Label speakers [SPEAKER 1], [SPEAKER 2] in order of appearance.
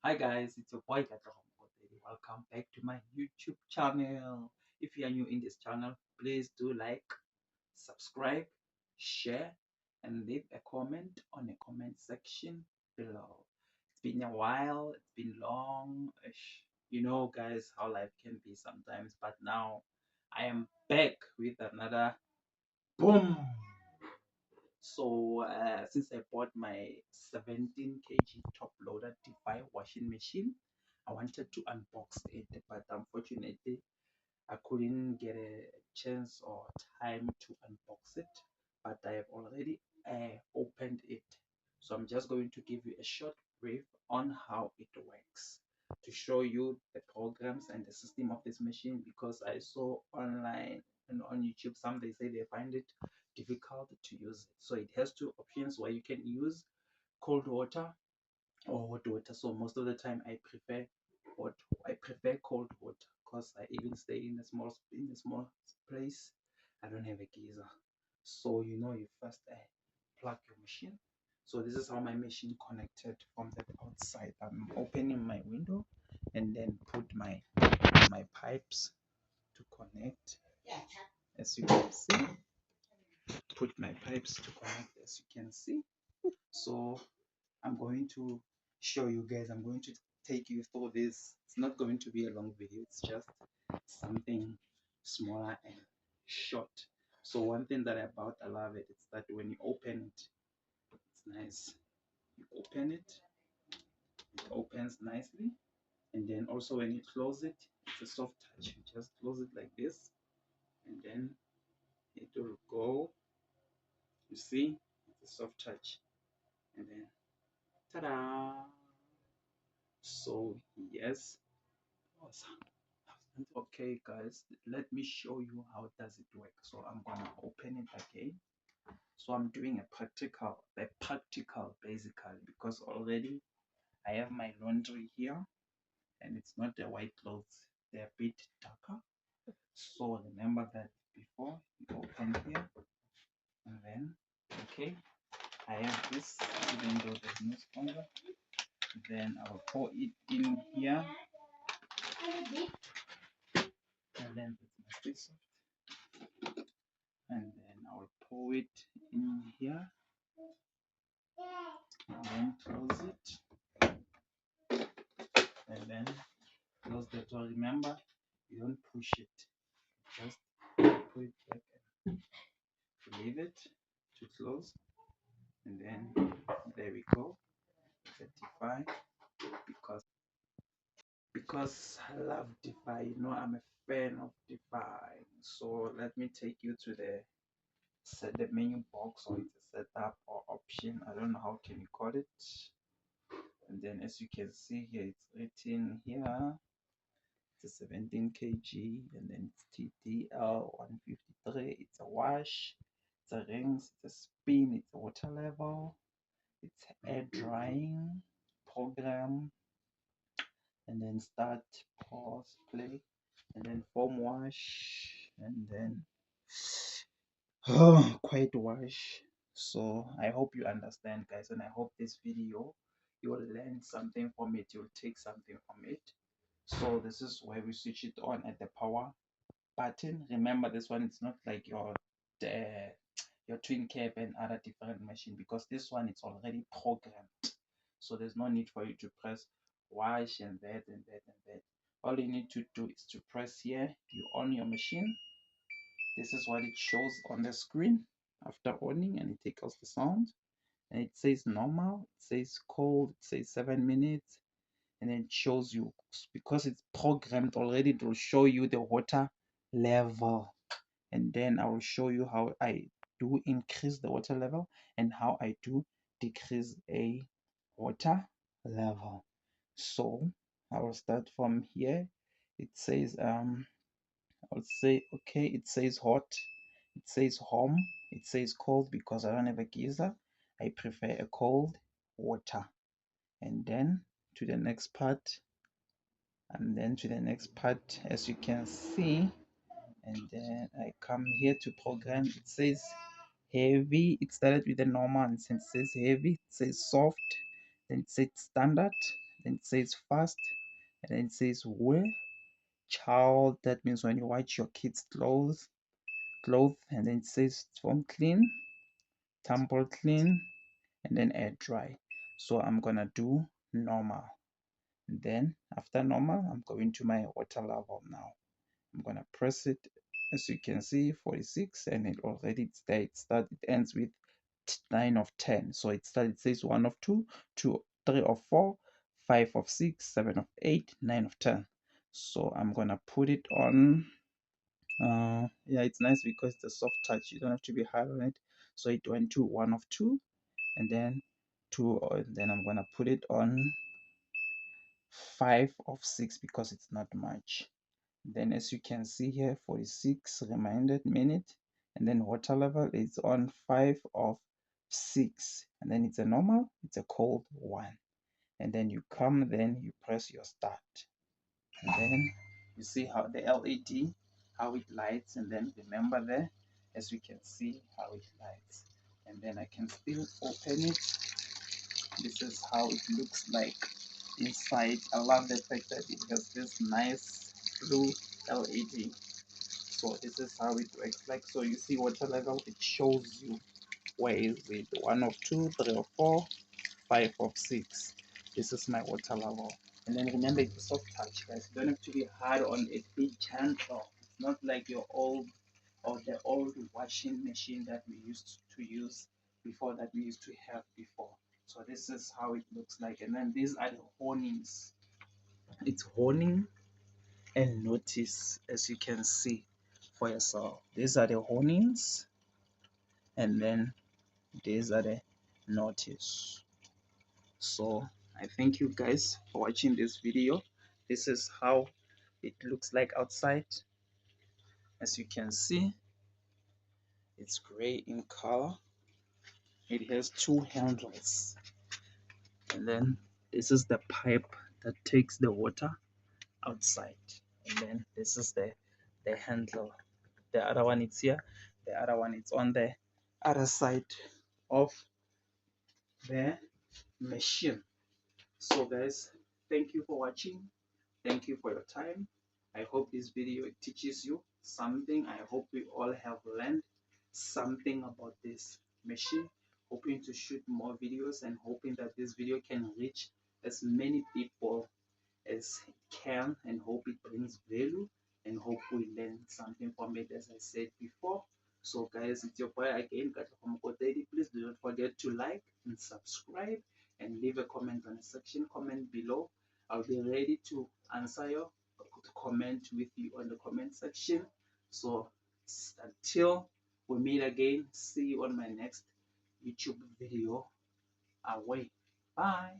[SPEAKER 1] Hi guys, it's your boy Katahom Koteri. Welcome back to my YouTube channel. If you are new in this channel, please do like, subscribe, share, and leave a comment on the comment section below. It's been a while, it's been long. You know, guys, how life can be sometimes, but now I am back with another boom. So since I bought my 17 kg top loader Defy washing machine, I wanted to unbox it, but unfortunately I couldn't get a chance or time to unbox it. But I have already opened it. So I'm just going to give you a short brief on how it works to show you the programs and the system of this machine, because I saw online and on YouTube some they say they find it difficult to use it. So it has two options where you can use cold water or hot water. So most of the time hot I prefer cold water, because I even stay in a small place. I don't have a geyser. So you first plug your machine. So this is how my machine connected from the outside. I'm opening my window and then put my pipes to connect. As you can see, put my pipes to connect, as you can see. So I'm going to show you guys, I'm going to take you through this. It's not going to be a long video, it's just something smaller and short. So one thing that I love it is that when you open it, it's nice. You open it, it opens nicely. And then also when you close it, it's a soft touch. You just close it like this, and then it will go. You see, it's a soft touch. And then ta-da! So yes, awesome. Okay guys, let me show you how does it work. So I'm gonna open it again. So I'm doing a practical basically, because already I have my laundry here and it's not the white clothes, they're a bit darker. So remember that before you open here, and then okay, I have this, even though there's no stronger, then I'll pour it in here, and then it's my space, and then I'll pour it in here, and then close it, and then close the door. Remember, you don't push it, just put it back and leave it to close, and then there we go. 35, because I love Defy. I'm a fan of Defy. So let me take you to the menu box, or it's a setup or option. I don't know how can you call it. And then as you can see here, it's written here. It's a 17 kg, and then it's TDL 153. It's a wash, it's a rinse, it's a spin, it's a water level, it's air drying program, and then start, pause, play, and then foam wash, and then quiet wash. So I hope you understand guys, and I hope this video you'll learn something from it, you'll take something from it. So this is where we switch it on at the power button. Remember, this one it's not like your twin cap and other different machine, because this one it's already programmed. So there's no need for you to press wash and that and that and that. All you need to do is to press here, you on your machine. This is what it shows on the screen after owning, and it takes out the sound, and it says normal, it says cold, it says 7 minutes, and then it shows you, because it's programmed already, it will show you the water level. And then I will show you how I do increase the water level and how I do decrease a water level. So I will start from here. It says I'll say okay, it says hot, it says home, it says cold, because I don't have a geyser. I prefer a cold water. And then to the next part, and then to the next part, as you can see. And then I come here to program. It says heavy. It started with the normal, and since it says heavy, it says soft, then it says standard, then it says fast, and then it says wear child. That means when you wash your kids clothes, and then it says foam clean, tumble clean, and then air dry. So I'm gonna do normal. And then after normal, I'm going to my water level now. I'm gonna press it. As you can see, 46, and it already it's there. It ends with 9 of 10. So it says 1 of 2, 2, 3 of 4, 5 of 6, 7 of 8, 9 of 10. So I'm gonna put it on. Yeah, it's nice because it's a soft touch. You don't have to be hard on it. So it went to 1 of 2, and then 2, and then I'm gonna put it on 5 of 6 because it's not much. Then as you can see here, 46 reminded minute, and then water level is on 5 of 6, and then it's a normal, it's a cold one. And then you come, then you press your start, and then you see how the LED, how it lights, and then remember there, as you can see how it lights. And then I can still open it. This is how it looks like inside. I love the fact that it has this nice blue LED. So this is how it works. Like, so you see water level, it shows you where is it, 1 of 2, 3 of 4, 5 of 6. This is my water level. And then remember, it's a soft touch, guys. You don't have to be hard on it. Be gentle. It's not like your old or the old washing machine that we used to use before, that we used to have before. So this is how it looks like. And then these are the hornings. It's horning and notice, as you can see for yourself. These are the hornings, and then these are the notice. So I thank you guys for watching this video. This is how it looks like outside. As you can see, it's gray in color. It has 2 handles, and then this is the pipe that takes the water outside, and then this is the handle. The other one is here, the other one is on the other side of the machine. So guys, thank you for watching. Thank you for your time. I hope this video teaches you something. I hope we all have learned something about this machine. Hoping to shoot more videos and hoping that this video can reach as many people as it can, and hope it brings value, and hope we learn something from it, as I said before. So guys, it's your boy again, Katlego Mokotedi. Please do not forget to like and subscribe, and leave a comment on the section. Comment below. I'll be ready to answer your comment with you on the comment section. So until we meet again, see you on my next YouTube video. Away. Bye.